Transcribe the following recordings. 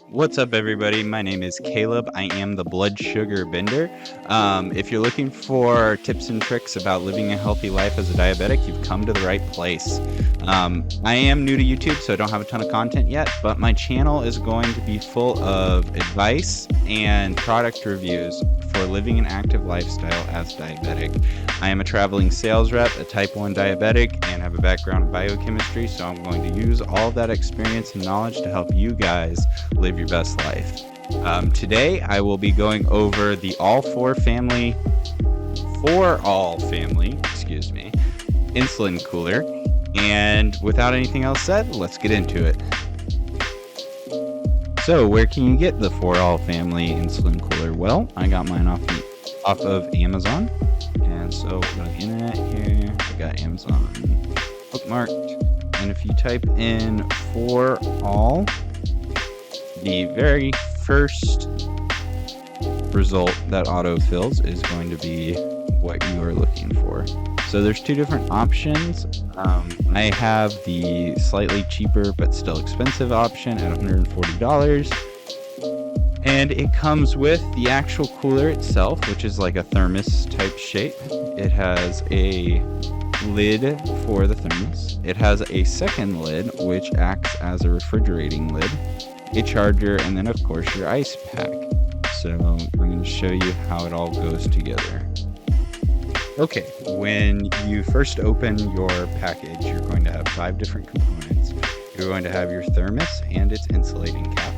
What's up, everybody? My name is Caleb. I am the blood sugar bender. If you're looking for tips and tricks about living a healthy life as a diabetic, you've come to the right place. I am new to YouTube, so I don't have a ton of content yet, but my channel is going to be full of advice and product reviews for living an active lifestyle as diabetic. I am a traveling sales rep, a type 1 diabetic, and have a background in biochemistry, so I'm going to use all of that experience and knowledge to help you guys live your best life. Today, I will be going over the 4AllFamily, insulin cooler. And without anything else said, let's get into it. So, where can you get the 4AllFamily insulin cooler? Well, I got mine off of Amazon. And so, we'll go to the internet here. I got Amazon bookmarked. And if you type in 4All, the very first result that autofills is going to be what you are looking for. So there's two different options. I have the slightly cheaper but still expensive option at $140. And it comes with the actual cooler itself, which is like a thermos type shape. It has a lid for the thermos. It has a second lid, which acts as a refrigerating lid, a charger, and then of course your ice pack. So I'm going to show you how it all goes together. Okay, when you first open your package, you're going to have 5 different components. You're going to have your thermos and its insulating cap.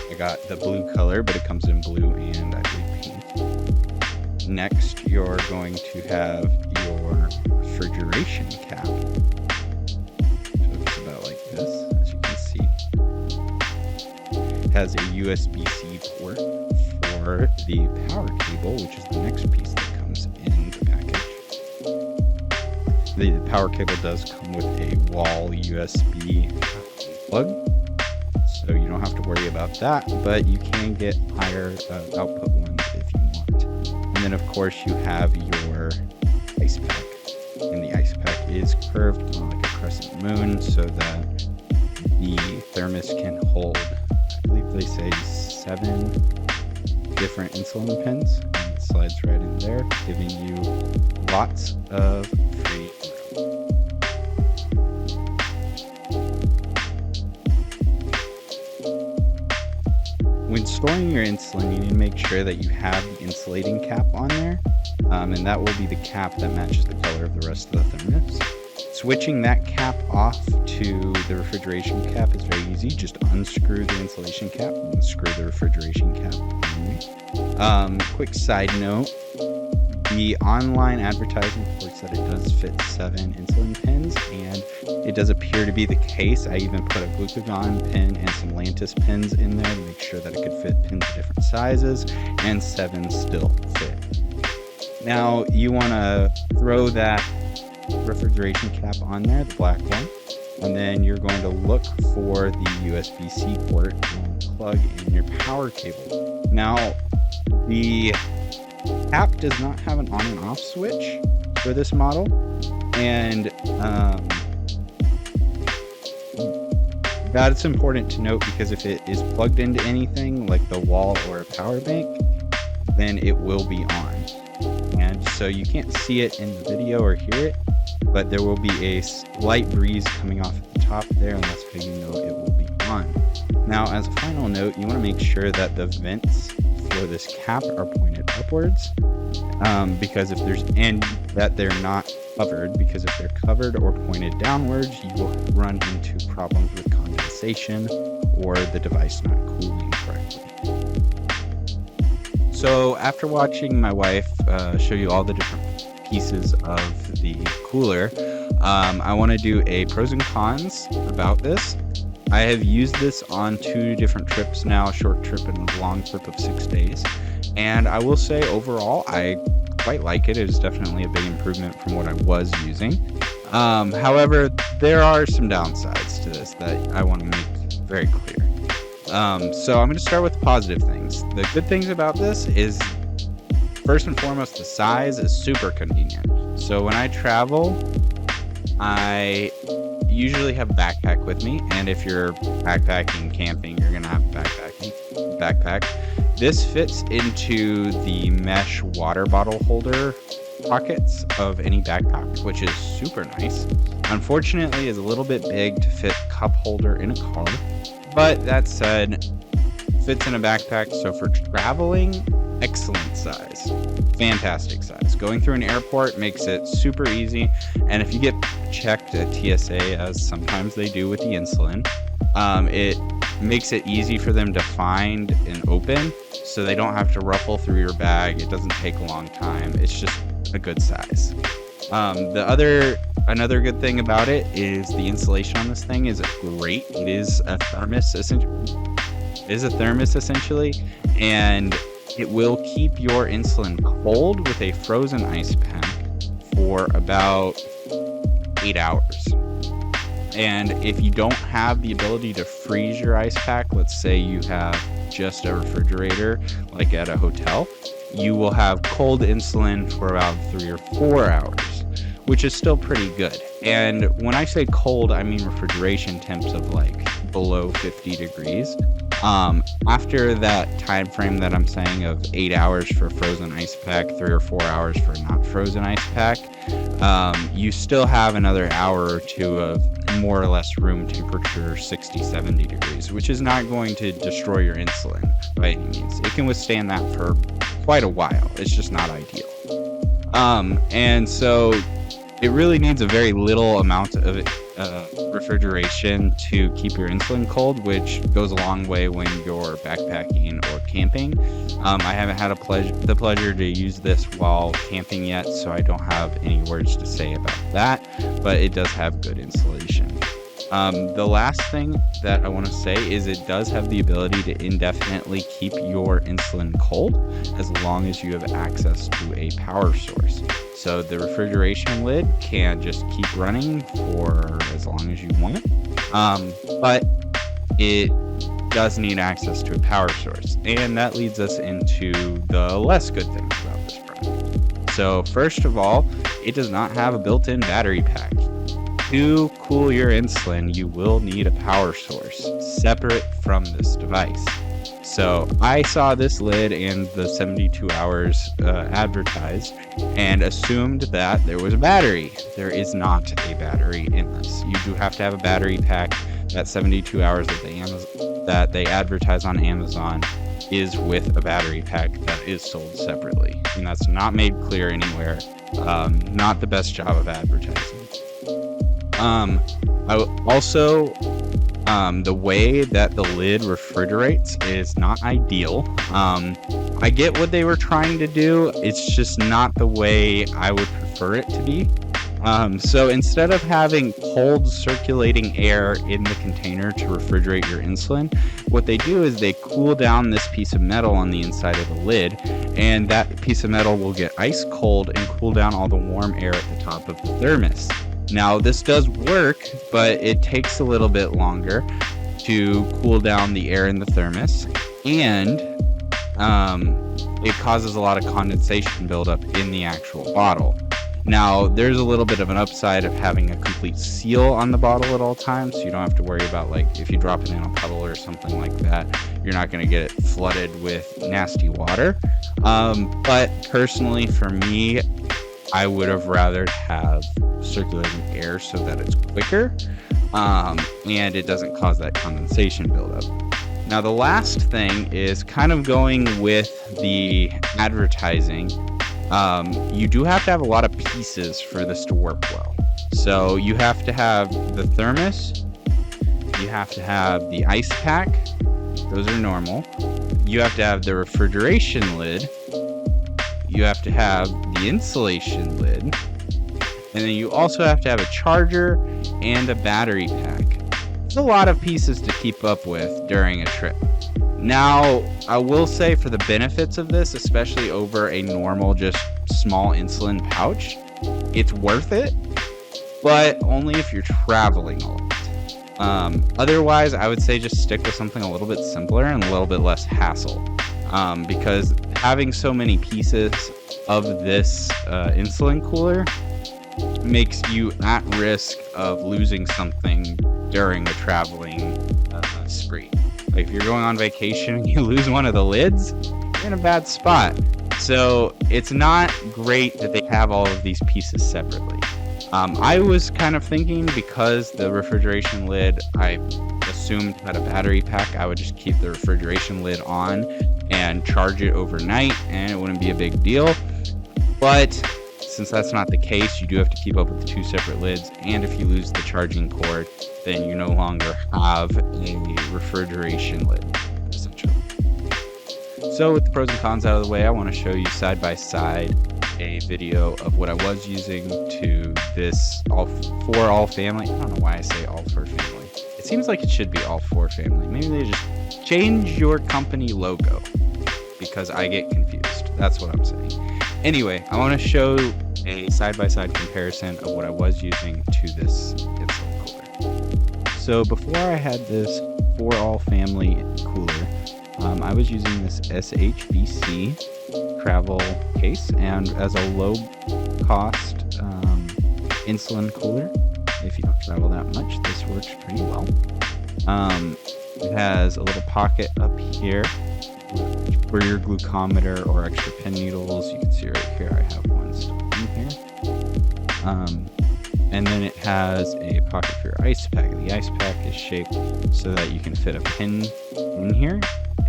I got the blue color, but it comes in blue and I believe pink. Next, you're going to have your refrigeration cap. So it's about like this, as you can see. It has a USB-C port for the power cable, which is the next piece that comes in the package. The power cable does come with a wall USB plug, so you don't have to worry about that, but you can get higher output ones if you want. And then of course you have your ice pack, and the ice pack is curved like a crescent moon so that the thermos can hold, I believe they say 7 different insulin pens, and it slides right in there, giving you lots of free room. When storing your insulin, you need to make sure that you have the insulating cap on there, and that will be the cap that matches the color of the rest of the thermos. Switching that cap off to the refrigeration cap is very easy. Just unscrew the insulation cap and screw the refrigeration cap on. Quick side note, the online advertising reports that it does fit 7 insulin pens, and it does appear to be the case. I even put a glucagon pen and some Lantus pens in there to make sure that it could fit pins of different sizes, and 7 still fit. Now, you want to throw that refrigeration cap on there, the black one, and then you're going to look for the USB-C port and plug in your power cable. Now, the cap does not have an on and off switch for this model, and that's important to note because if it is plugged into anything like the wall or a power bank, then it will be on. And so you can't see it in the video or hear it, but there will be a slight breeze coming off at the top there, and that's how you know it will be on. Now, as a final note, you want to make sure that the vents for this cap are pointed upwards, because if there's, and that they're not covered, because if they're covered or pointed downwards, you will run into problems with condensation or the device not cooling correctly. So after watching my wife show you all the different pieces of the cooler, I want to do a pros and cons about this. I have used this on 2 different trips now, a short trip and a long trip of 6 days. And I will say overall, I quite like it. It is definitely a big improvement from what I was using. However, there are some downsides to this that I want to make very clear. So I'm going to start with the positive things. The good things about this is, first and foremost, the size is super convenient. So when I travel, I usually have a backpack with me, and if you're backpacking, camping, you're gonna have a backpack. This fits into the mesh water bottle holder pockets of any backpack, which is super nice. Unfortunately, is a little bit big to fit cup holder in a car, but that said, fits in a backpack. So for traveling, excellent size, fantastic size. Going through an airport makes it super easy, and if you get checked at TSA, as sometimes they do with the insulin, it makes it easy for them to find and open, so they don't have to ruffle through your bag. It doesn't take a long time. It's just a good size. Another good thing about it is the insulation on this thing is great. It is a thermos essentially, and it will keep your insulin cold with a frozen ice pack for about 8 hours. And if you don't have the ability to freeze your ice pack, let's say you have just a refrigerator like at a hotel, you will have cold insulin for about 3 or 4 hours, which is still pretty good. And when I say cold, I mean refrigeration temps of like below 50 degrees. After that time frame that I'm saying of 8 hours for frozen ice pack, 3 or 4 hours for not frozen ice pack, you still have another hour or two of more or less room temperature, 60, 70 degrees, which is not going to destroy your insulin by any means. It can withstand that for quite a while. It's just not ideal. And so it really needs a very little amount of refrigeration to keep your insulin cold, which goes a long way when you're backpacking or camping. I haven't had the pleasure to use this while camping yet, so I don't have any words to say about that, but it does have good insulation. The last thing that I want to say is it does have the ability to indefinitely keep your insulin cold as long as you have access to a power source. So the refrigeration lid can just keep running for as long as you want, but it does need access to a power source. And that leads us into the less good things about this product. So first of all, it does not have a built-in battery pack. To cool your insulin, you will need a power source separate from this device. So I saw this lid and the 72 hours advertised and assumed that there was a battery. There is not a battery in this. You do have to have a battery pack. That 72 hours that they advertise on Amazon is with a battery pack that is sold separately. And that's not made clear anywhere. Not the best job of advertising. The way that the lid refrigerates is not ideal. I get what they were trying to do. It's just not the way I would prefer it to be. So instead of having cold circulating air in the container to refrigerate your insulin, what they do is they cool down this piece of metal on the inside of the lid, and that piece of metal will get ice cold and cool down all the warm air at the top of the thermos. Now, this does work, but it takes a little bit longer to cool down the air in the thermos, and it causes a lot of condensation buildup in the actual bottle. Now, there's a little bit of an upside of having a complete seal on the bottle at all times, so you don't have to worry about, like, if you drop it in a puddle or something like that, you're not going to get it flooded with nasty water. But personally, for me, I would have rather have circulating air so that it's quicker and it doesn't cause that condensation buildup. Now, the last thing is kind of going with the advertising. You do have to have a lot of pieces for this to work well. So you have to have the thermos, you have to have the ice pack, those are normal. You have to have the refrigeration lid, you have to have the insulation lid, and then you also have to have a charger and a battery pack. It's a lot of pieces to keep up with during a trip. Now, I will say for the benefits of this, especially over a normal, just small insulin pouch, it's worth it, but only if you're traveling a lot. Otherwise, I would say just stick with something a little bit simpler and a little bit less hassle, because having so many pieces of this insulin cooler makes you at risk of losing something during a traveling spree. Like if you're going on vacation and you lose one of the lids, you're in a bad spot. So it's not great that they have all of these pieces separately. I was kind of thinking, because the refrigeration lid I assumed had a battery pack, I would just keep the refrigeration lid on and charge it overnight and it wouldn't be a big deal. But since that's not the case, you do have to keep up with the two separate lids, and if you lose the charging cord, then you no longer have a refrigeration lid, essentially. So with the pros and cons out of the way, I want to show you side by side a video of what I was using to this 4AllFamily. I don't know why I say all4family. It seems like it should be all4family. Maybe they just change your company logo, because I get confused. That's what I'm saying. Anyway, I want to show a side-by-side comparison of what I was using to this insulin cooler. So before I had this 4AllFamily cooler, I was using this SHBC travel case, and as a low-cost insulin cooler, if you don't travel that much, this works pretty well. It has a little pocket up here for your glucometer or extra pen needles. You can see right here I have one still in here. And then it has a pocket for your ice pack. The ice pack is shaped so that you can fit a pin in here,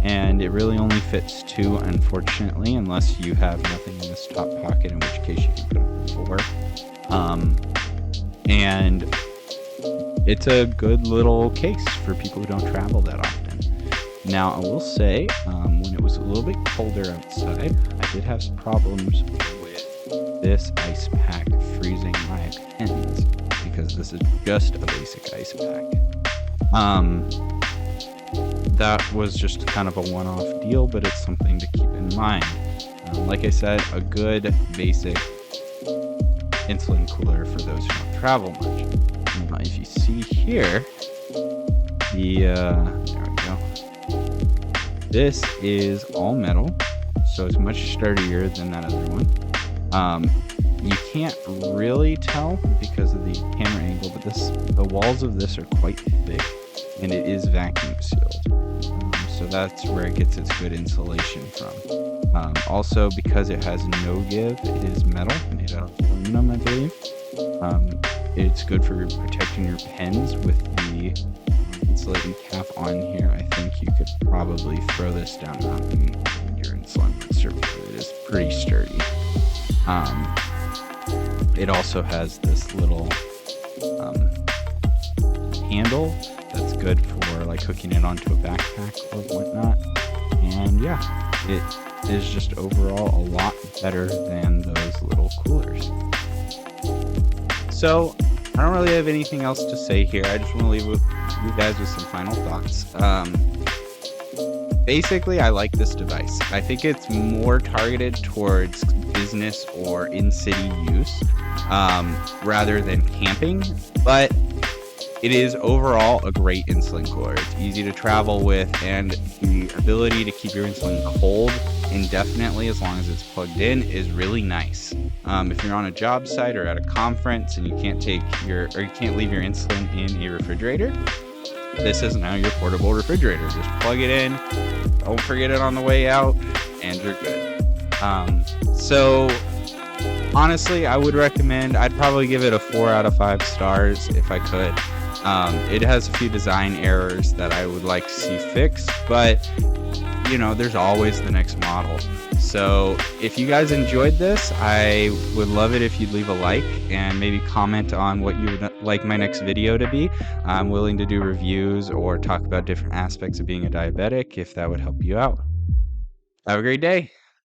and it really only fits 2, unfortunately, unless you have nothing in this top pocket, in which case you can put it 4. And it's a good little case for people who don't travel that often. Now, I will say, when it was a little bit colder outside, I did have some problems with this ice pack freezing my pens, because this is just a basic ice pack. That was just kind of a one-off deal, but it's something to keep in mind. Like I said, a good basic insulin cooler for those who don't travel much. Now, if you see here, there we go. This is all metal, so it's much sturdier than that other one. You can't really tell because of the camera angle, but the walls of this are quite thick, and it is vacuum sealed. So that's where it gets its good insulation from. Also, because it has no give, it is metal, made out of aluminum, I believe. It's good for protecting your pens with the insulating cap on here. I think you could probably throw this down a mountain and your insulin would survive. It is pretty sturdy. It also has this little handle that's good for like hooking it onto a backpack or whatnot. And yeah, it is just overall a lot better than those little coolers. So I don't really have anything else to say here. I just want to leave you guys with some final thoughts. Basically, I like this device. I think it's more targeted towards business or in-city use rather than camping, but it is overall a great insulin cooler. It's easy to travel with, and the ability to keep your insulin cold indefinitely as long as it's plugged in is really nice. If you're on a job site or at a conference and you can't leave your insulin in a refrigerator, this is now your portable refrigerator. Just plug it in, don't forget it on the way out, and you're good. So honestly, I would recommend, I'd probably give it a 4 out of 5 stars if I could. It has a few design errors that I would like to see fixed, but you know, there's always the next model. So if you guys enjoyed this, I would love it if you'd leave a like and maybe comment on what you would like my next video to be. I'm willing to do reviews or talk about different aspects of being a diabetic if that would help you out. Have a great day.